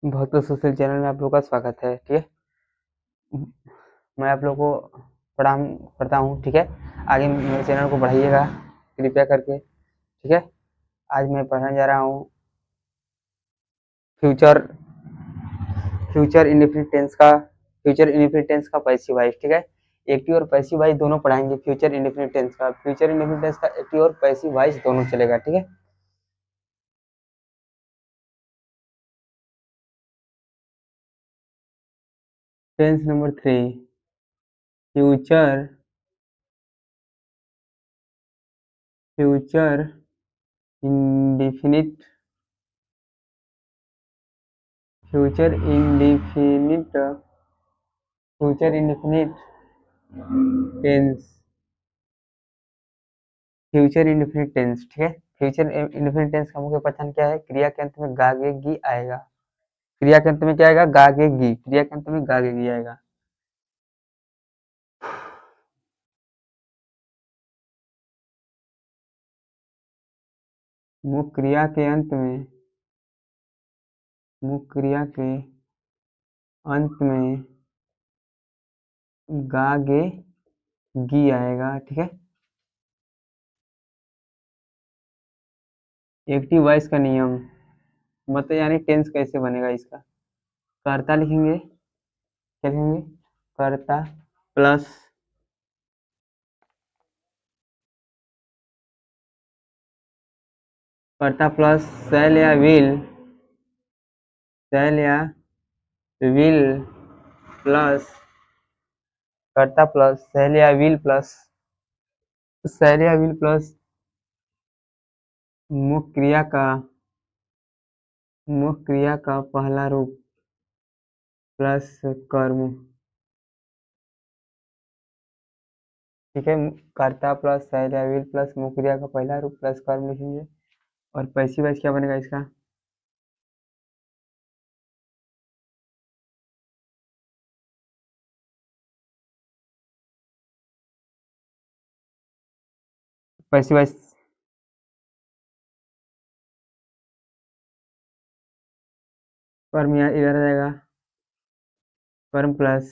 बहुत social channel में आप लोग का स्वागत है। ठीक है, मैं आप लोग को प्रणाम करता हूँ। ठीक है, आगे मेरे चैनल को बढ़ाइएगा कृपया करके। ठीक है, आज मैं पढ़ने जा रहा हूँ फ्यूचर फ्यूचर इंडेफिनिट टेंस का पैसिव वॉइस। ठीक है, एक्टिव और पैसिव वॉइस दोनों पढ़ाएंगे। फ्यूचर इंडेफिनिट टेंस का एक्टिव और पैसिव वॉइस दोनों चलेगा। ठीक है, tense number 3, future future indefinite future indefinite future indefinite tense future indefinite tense. ठीक है, फ्यूचर इंडेफिनिट टेंस का मुख्य पहचान क्या है? क्रिया के अंत में गागेगी आएगा। क्रिया के अंत में क्या आएगा? गागेगी। क्रिया के अंत में गागेगी आएगा। मुख्य क्रिया के अंत में गागेगी आएगा। ठीक है, एक्टिव वॉइस का नियम मतलब यानी टेंस कैसे बनेगा इसका? कर्ता लिखेंगे, क्या लिखेंगे? कर्ता प्लस शैल या विल प्लस कर्ता प्लस शैल या विल प्लस मुख्य क्रिया का पहला रूप प्लस कर्म। ठीक है, कर्ता प्लस शैल या विल प्लस मुख्य क्रिया का पहला रूप प्लस कर्म लिखेंगे। और पैसिव वॉइस क्या बनेगा इसका? पैसिव वॉइस कर्म इधर आ जाएगा, कर्म प्लस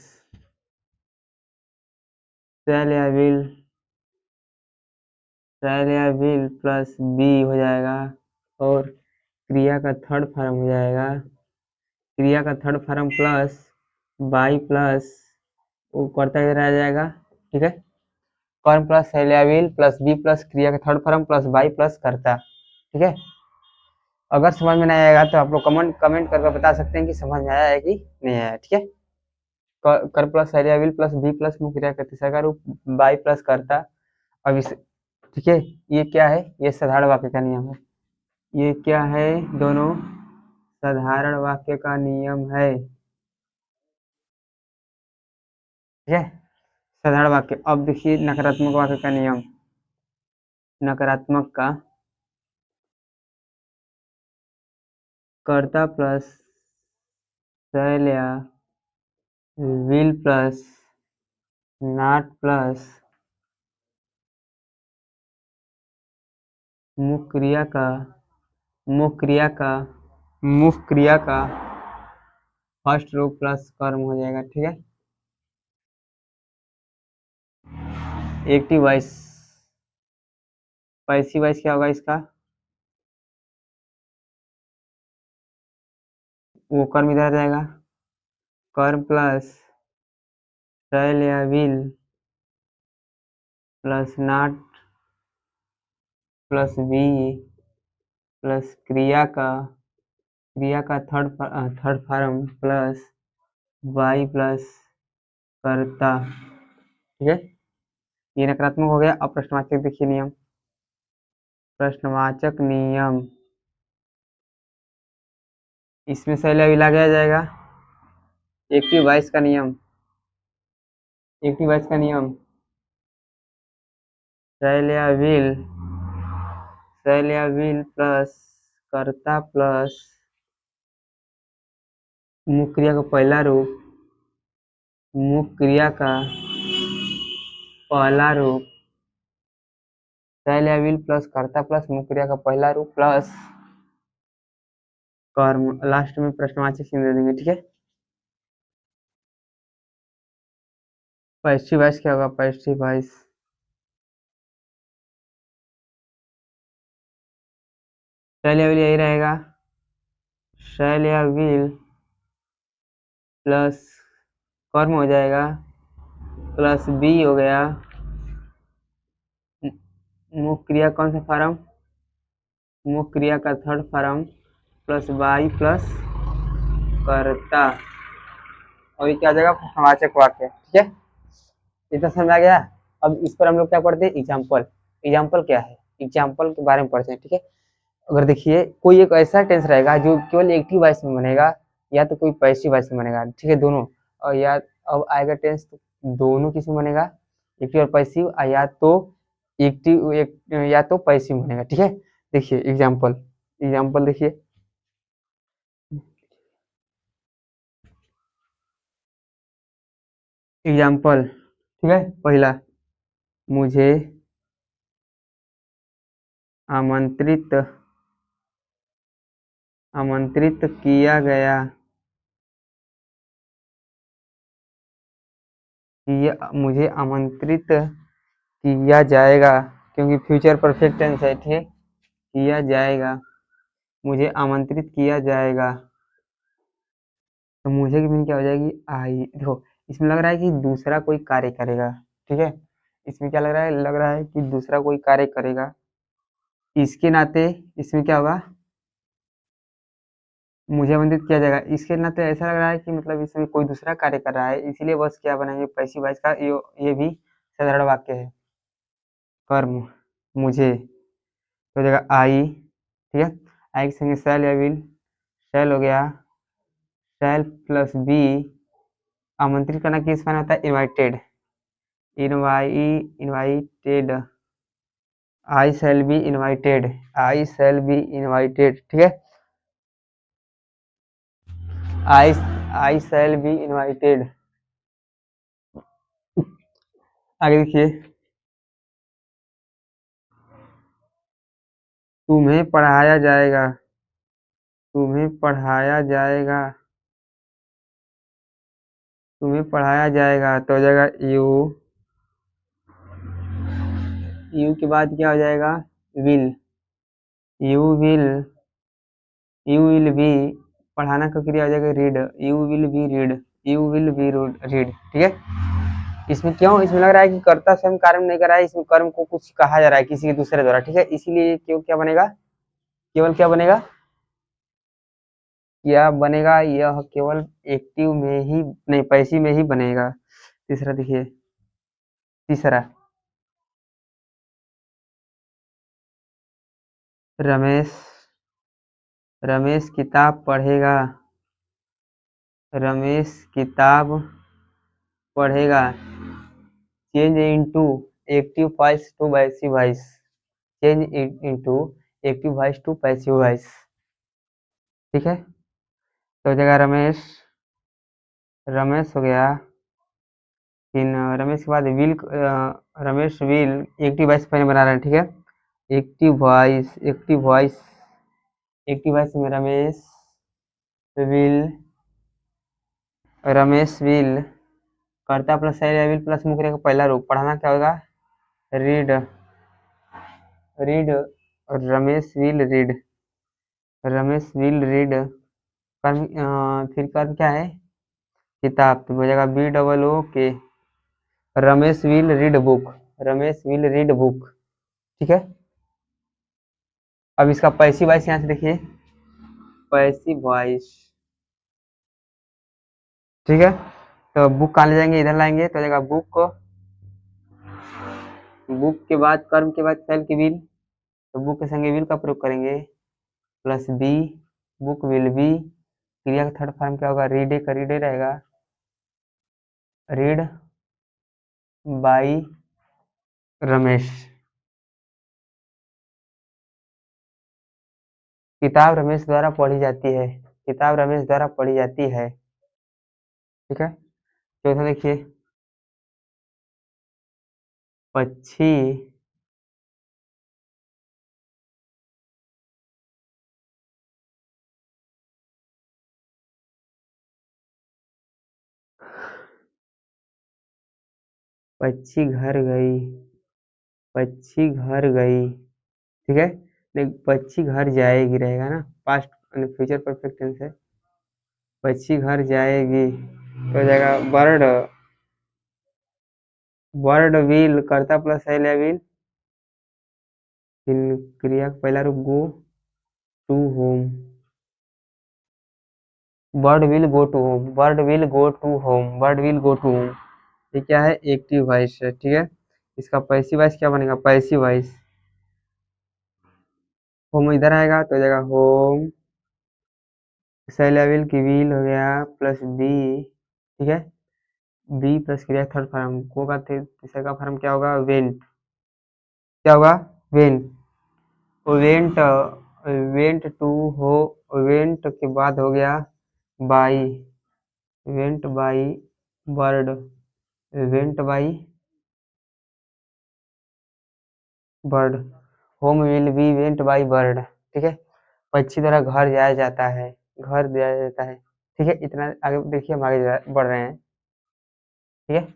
शैल या विल प्लस बी हो जाएगा। और क्रिया का थर्ड फॉर्म हो जाएगा, प्लस बाई प्लस वो कर्ता इधर आ जाएगा। ठीक है, कर्म प्लस शैल या विल प्लस बी प्लस क्रिया का third form plus by plus कर्ता। ठीक है, अगर समझ में नहीं आएगा तो आप लोग कमेंट करके बता सकते हैं कि समझ में आया है कि नहीं आया। ठीक है, कर प्लस एरिया विल प्लस बी प्लस मुख्य क्रिया का तीसरा का रूप बाई प्लस करता। अब इस ठीक है, ये क्या है? ये साधारण वाक्य का नियम है। ये क्या है? दोनों साधारण वाक्य का नियम है। ठीक है, साधारण वाक्य। अब देखिए नकारात्मक वाक्य का नियम। नकारात्मक का कर्ता प्लस शैल या विल प्लस नॉट प्लस मुख्य क्रिया का फर्स्ट रूप प्लस कर्म हो जाएगा। ठीक है, एक्टिव वॉइस पैसिव वॉइस क्या होगा इसका? वो कर्म इधर आ जाएगा, कर्म प्लस शैल या will plus not plus be plus क्रिया का third form plus Y plus कर्ता। ठीक है, ये नकारात्मक हो गया। अब प्रश्नवाचक देखिए नियम। प्रश्नवाचक नियम, इसमें शैल या विल आ गया जाएगा। एक्टिव वॉइस का नियम शैल या विल प्लस कर्ता प्लस मुख्य क्रिया का पहला रूप शैल या विल प्लस कर्ता प्लस मुख्य क्रिया का पहला रूप प्लस कर्म लास्ट में प्रश्नवाचक चिन्ह दे देंगे, ठीक है। पैसिव वॉइस क्या होगा, पैसिव वॉइस शैल या विल यही रहेगा, शैल या विल प्लस कर्म हो जाएगा प्लस बी हो गया, मुख्य क्रिया कौन सा फॉर्म, मुख्य क्रिया का third form plus Y plus कर्ता, और ये क्या हो जाएगा प्रश्नवाचक वाक्य, ठीक है। इतना समझ आ गया। अब इस पर हम लोग क्या पढ़ते हैं, एग्जाम्पल। एग्जाम्पल क्या है, एग्जाम्पल के बारे में पढ़ते हैं, ठीक है। अगर देखिए कोई एक ऐसा टेंस रहेगा जो केवल एक्टिव वॉइस में बनेगा या तो कोई पैसिव वॉइस में बनेगा, ठीक है, दोनों। और या अब आएगा टेंस तो दोनों किस में बनेगा, एक्टिव और पैसिव, या तो एक्टिव या तो पैसिव बनेगा, ठीक है। देखिए एग्जाम्पल, एग्जाम्पल देखिए, एग्जाम्पल, ठीक है। पहला, मुझे आमंत्रित आमंत्रित किया गया, मुझे आमंत्रित किया जाएगा, क्योंकि फ्यूचर परफेक्ट टेंस है, ठीक है, किया जाएगा, मुझे आमंत्रित किया जाएगा। तो मुझे की मीनिंग क्या हो जाएगी, आई। देखो इसमें लग रहा है कि दूसरा कोई कार्य करेगा, ठीक है। इसमें क्या लग रहा है कि दूसरा कोई कार्य करेगा, इसके नाते इसमें क्या होगा, मुझे आमंत्रित किया जाएगा, इसके नाते ऐसा लग रहा है कि मतलब इसमें कोई दूसरा कार्य कर रहा है, इसीलिए बस क्या बनाएंगे पैसिव वॉइस का, ये भी साधारण वाक्य है। कर्म मुझे तो हो जाएगा आई, ठीक है। आई के संगे शैल या विल, शैल हो गया, शैल प्लस बी, आमंत्रित करना किस माने होता है, invited, invited, I shall be invited, I shall be invited, ठीक है। आई आई शैल बी इनवाइटेड। आगे देखिए, तुम्हें पढ़ाया जाएगा, तुम्हें पढ़ाया जाएगा, तुम्हें पढ़ाया जाएगा, तो हो जाएगा यू, यू के बाद क्या हो जाएगा, will, you will, you will be, पढ़ाना का क्रिया हो जाएगा read, you will be read, you will be read, ठीक है। इसमें क्यों, इसमें लग रहा है कि कर्ता स्वयं कर्म नहीं कर रहा है, इसमें कर्म को कुछ कहा जा रहा है किसी के दूसरे द्वारा, ठीक है, इसीलिए क्यों क्या बनेगा, केवल क्या बनेगा, क्या बनेगा, यह केवल एक्टिव में ही नहीं पैसिव में ही बनेगा। तीसरा देखिए, तीसरा, रमेश, रमेश किताब पढ़ेगा, रमेश किताब पढ़ेगा, change into active voice to passive voice, change into active voice to passive voice, ठीक है। तो हो जाएगा रमेश, रमेश हो गया, फिर रमेश के बाद will, Ramesh will, active voice पहले बना रहे हैं, ठीक है। Active voice, active voice, active voice में विल, रमेश विल, कर्ता प्लस विल प्लस मुख्य का पहला रूप, पढ़ाना क्या होगा, read, read, Ramesh will read, Ramesh will read, कर्म फिर कर्म क्या है, किताब, तो हो जाएगा बी डबल ओ के, Ramesh will read book, Ramesh will read book, ठीक है। अब इसका पैसिव वॉइस यहाँ से देखिए, पैसिव वॉइस, ठीक है। तो बुक कहाँ ले जाएंगे, इधर लाएंगे, तो हो जाएगा बुक को, बुक के बाद कर्म के बाद सेल की विल, तो बुक के संगे विल का प्रयोग करेंगे, plus be, book will be, क्रिया का थर्ड फॉर्म क्या होगा, रीड का रीड रहेगा, रीड बाई रमेश, किताब रमेश द्वारा पढ़ी जाती है, किताब रमेश द्वारा पढ़ी जाती है, ठीक है। चौथा देखिए, पक्षी पक्षी घर गई, पक्षी घर गई, ठीक है। नहीं, पक्षी घर जाएगी रहेगा ना, पास्ट फ्यूचर परफेक्ट टेंस है। पक्षी घर जाएगी तो हो जाएगा बर्ड, बर्ड विल करता प्लस है या विल, फिर क्रिया का पहला रूप go to home, bird will go to home, bird will go to home, bird will go to home. ये क्या है, एक्टिव वॉइस है, ठीक है। इसका पैसिव वॉइस क्या बनेगा, पैसिव वॉइस। होम इधर आएगा तो हो जाएगा होम, सेलेबिल की व्हील हो गया प्लस बी, ठीक है। बी प्लस क्रिया थर्ड फॉर्म को का तीसरा का फॉर्म क्या होगा, वेंट, क्या होगा, वेंट। वेंट, वेंट टू हो, वेंट के बाद हो गया by, went by bird, went by bird, home will be went by bird, ठीक है। पक्षी द्वारा घर जाया जाता है, घर दिया जाता है, ठीक है। इतना आगे देखिए, हम आगे बढ़ रहे हैं, ठीक है।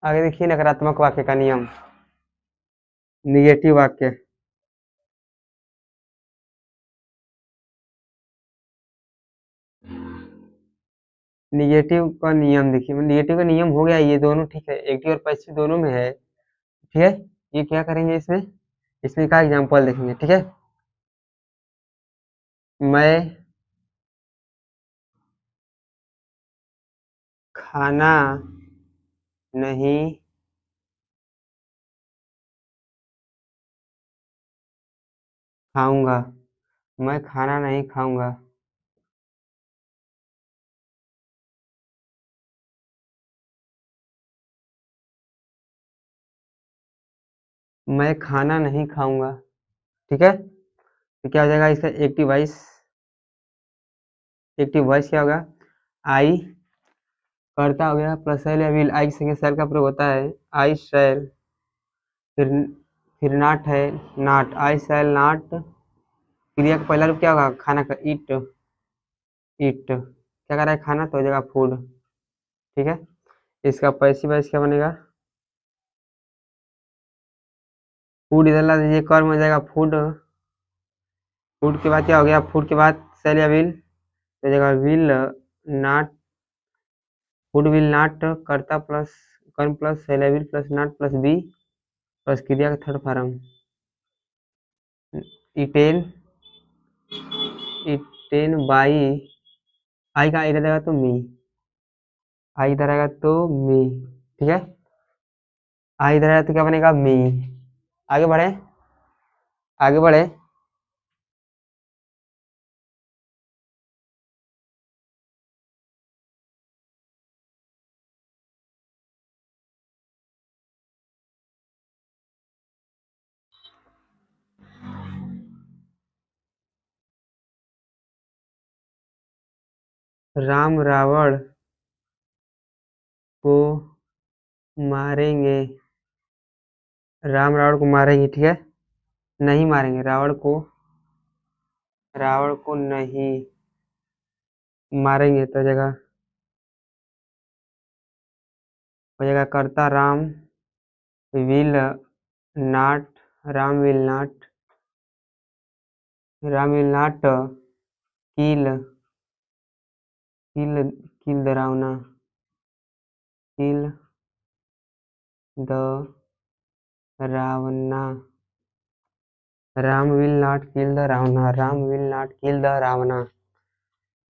आगे देखिए नकारात्मक वाक्य का नियम, निगेटिव वाक्य। निगेटिव का नियम देखिए, निगेटिव का नियम हो गया ये दोनों, ठीक है, एक्टिव और पैसिव दोनों में है, ठीक है। ये क्या करेंगे इसमें, इसमें का एग्जांपल देखेंगे, ठीक है। मैं खाना नहीं खाऊंगा, मैं खाना नहीं खाऊंगा, मैं खाना नहीं खाऊंगा, ठीक है। तो क्या हो जाएगा इसका एक्टिव वॉइस, एक्टिव वॉइस क्या होगा, आई करता हो गया प्लस एल या विल, आई के संगे सेल का प्रयोग होता है, आई शैल, फिर फिर नॉट है, नॉट, आई शैल नॉट, क्रिया का पहला रूप क्या होगा, खाना का, ईट, ईट क्या कर रहा है, खाना, तो हो जाएगा फूड, ठीक है। इसका पैसिव वॉइस क्या बनेगा, फूड इधर ला दीजिए, कर्म हो जाएगा फूड, फूड के बाद क्या हो गया, फूड के बाद सेल या विल, तो हो जाएगा will not, food will not करता प्लस कर्म प्लस सेल या will plus not plus be plus क्रिया का third form, eaten, eaten by, I का इधर आएगा तो मी, आई इधर आएगा तो मी, ठीक है। आई इधर आएगा तो क्या बनेगा, मी। आगे बढ़े, आगे बढ़े। राम रावण को मारेंगे, राम रावण को मारेंगे, ठीक है। नहीं मारेंगे रावण को नहीं मारेंगे, तो जगह हो जाएगा करता Ram will not, Ram will not, Ram will not kill, kill, kill the Ravana, kill the Ravana, Ram will not kill the Ravana, Ram will not kill the Ravana,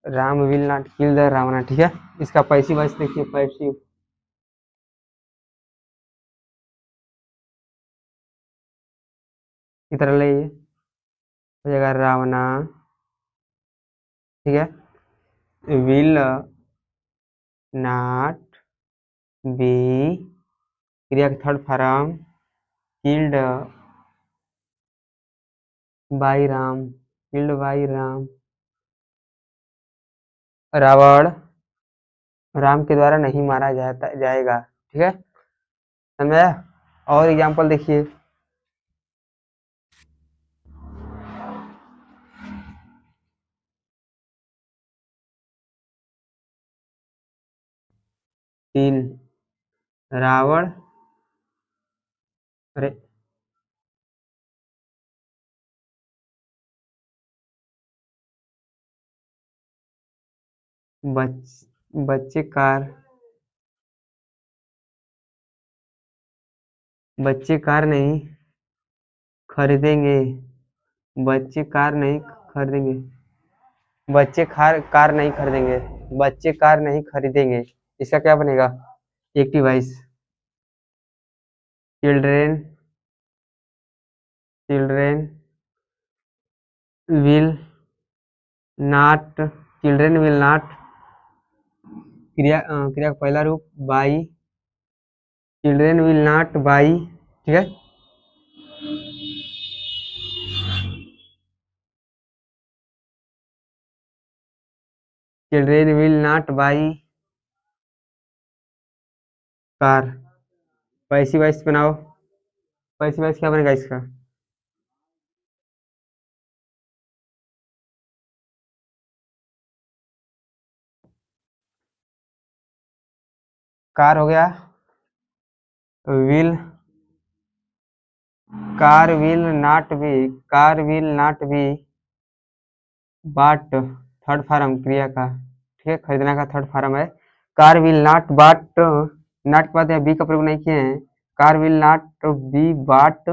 Ram will not kill the Ravana, ठीक है। इसका पैसिव वॉइस देखिए, पैसिव, की तरह ले, हो जाएगा रावणा, ठीक है, विल नॉट बी क्रिया का third form killed by Ram, killed by Ram, Ravan Ram के द्वारा नहीं मारा जाएगा। ठीक है, समझ आया? और एग्जाम्पल देखिए, तीन रावण, अरे बच्चे कार नहीं खरीदेंगे, बच्चे कार नहीं खरीदेंगे, बच्चे कार नहीं खरीदेंगे। इसका क्या बनेगा? Active voice, children children will not, children will not, क्रिया का पहला रूप by, children will not by. ठीक है, children will not by car. Passive voice बनाओ, पैसिव वॉइस क्या बनेगा इसका? कार हो गया, will, car will not be बाट, थर्ड फॉर्म क्रिया का। ठीक है, खरीदना का थर्ड फॉर्म है। कार विल नॉट बाट, नॉट के बाद बी का प्रयोग नहीं किए हैं। कार विल नॉट बी बाट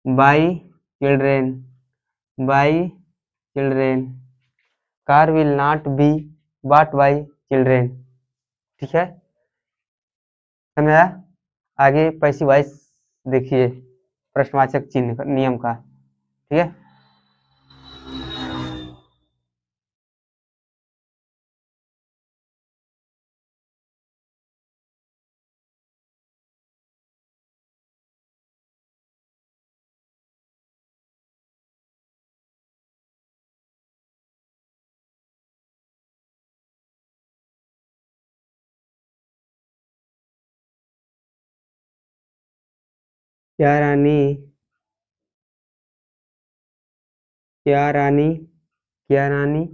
by children, by children, car will not be बाट बाई चिल्ड्रेन। ठीक है, समझा? आगे पैसिव वॉइस देखिए, प्रश्नवाचक चिन्ह नियम का। ठीक है, क्या रानी, क्या रानी, क्या रानी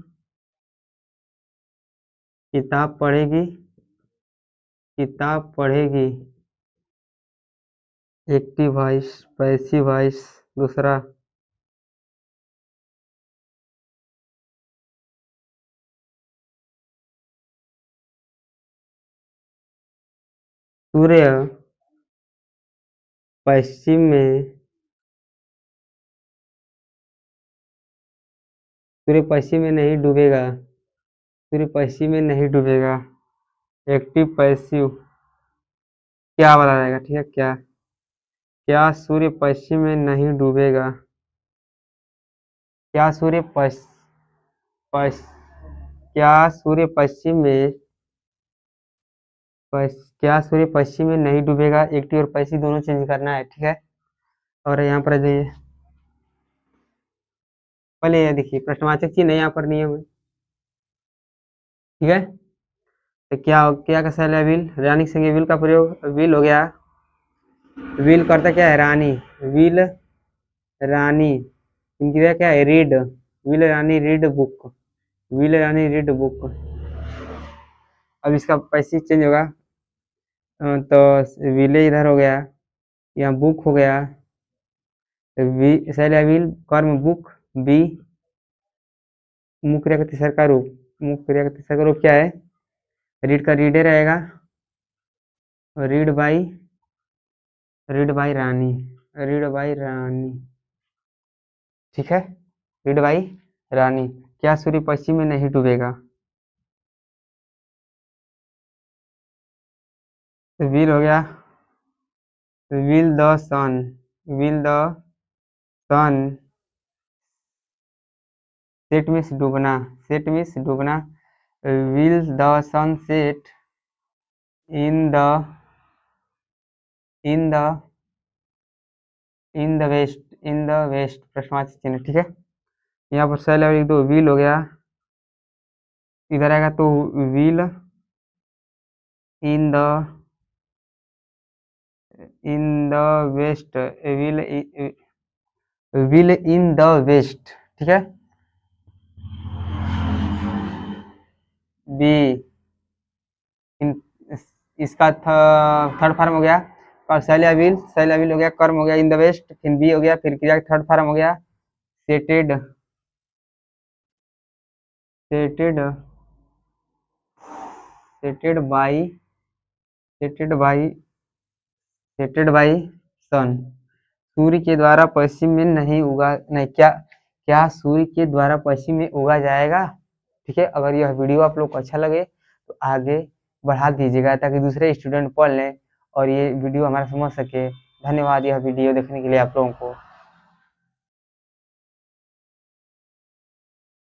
किताब पढ़ेगी, किताब पढ़ेगी। एक्टिव वॉइस, पैसिव वॉइस दूसरा, सूर्य पश्चिम में, सूर्य पश्चिम में नहीं डूबेगा, सूर्य पश्चिम में नहीं डूबेगा। एक्टिव पैसिव क्या वाला रहेगा? ठीक है, क्या, क्या सूर्य पश्चिम में नहीं डूबेगा, क्या सूर्य पश, क्या सूर्य पश्चिम में क्या सूर्य पश्चिम में नहीं डूबेगा। एक्टिव और पैसिव दोनों चेंज करना है। ठीक है, और यहाँ पर जाइए, पहले ये देखिए प्रश्नवाचक चिन्ह यहाँ पर नियम है। ठीक है, तो क्या का सैल है? विल, रानी के संगे विल का प्रयोग, विल हो गया, विल करता क्या है? रानी, विल रानी, इंक्रिया क्या है? Read, will Rani read book, will Rani read book. अब इसका पैसे चेंज होगा, तो विले इधर हो गया, यहाँ बुक हो गया, सैल विल कर्म बुक, बी मुख्य क्रिया का तीसरा का रूप, मुख्य क्रिया का तीसरा का रूप क्या है? रीड का रीडे रहेगा, read by Rani, read by Rani. ठीक है, रीड बाई रानी। क्या सूर्य पश्चिम में नहीं डूबेगा? विल हो गया, will the sun, will the sun set means डूबना, सेट मीन्स डूबना, will the sun set in the in the in the west प्रश्नवाची चिन्ह, ठीक है। यहाँ पर सेल लिख दो, विल हो गया, इधर आएगा तो will in the west, will in the west, ठीक है। बी इन, इसका थर्ड फॉर्म हो गया, और सेल या विल हो गया, कर्म हो गया इन द वेस्ट, फिर बी हो गया, फिर क्रिया का थर्ड फॉर्म हो गया setted setted setted by setted by setted by sun. सूर्य के द्वारा पश्चिम में नहीं उगा, नहीं, क्या सूर्य के द्वारा पश्चिम में उगा जाएगा, ठीक है। अगर यह वीडियो आप लोग को अच्छा लगे तो आगे बढ़ा दीजिएगा ताकि दूसरे स्टूडेंट पढ़ लें और ये वीडियो हमारा समझ सके। धन्यवाद यह वीडियो देखने के लिए आप लोगों को।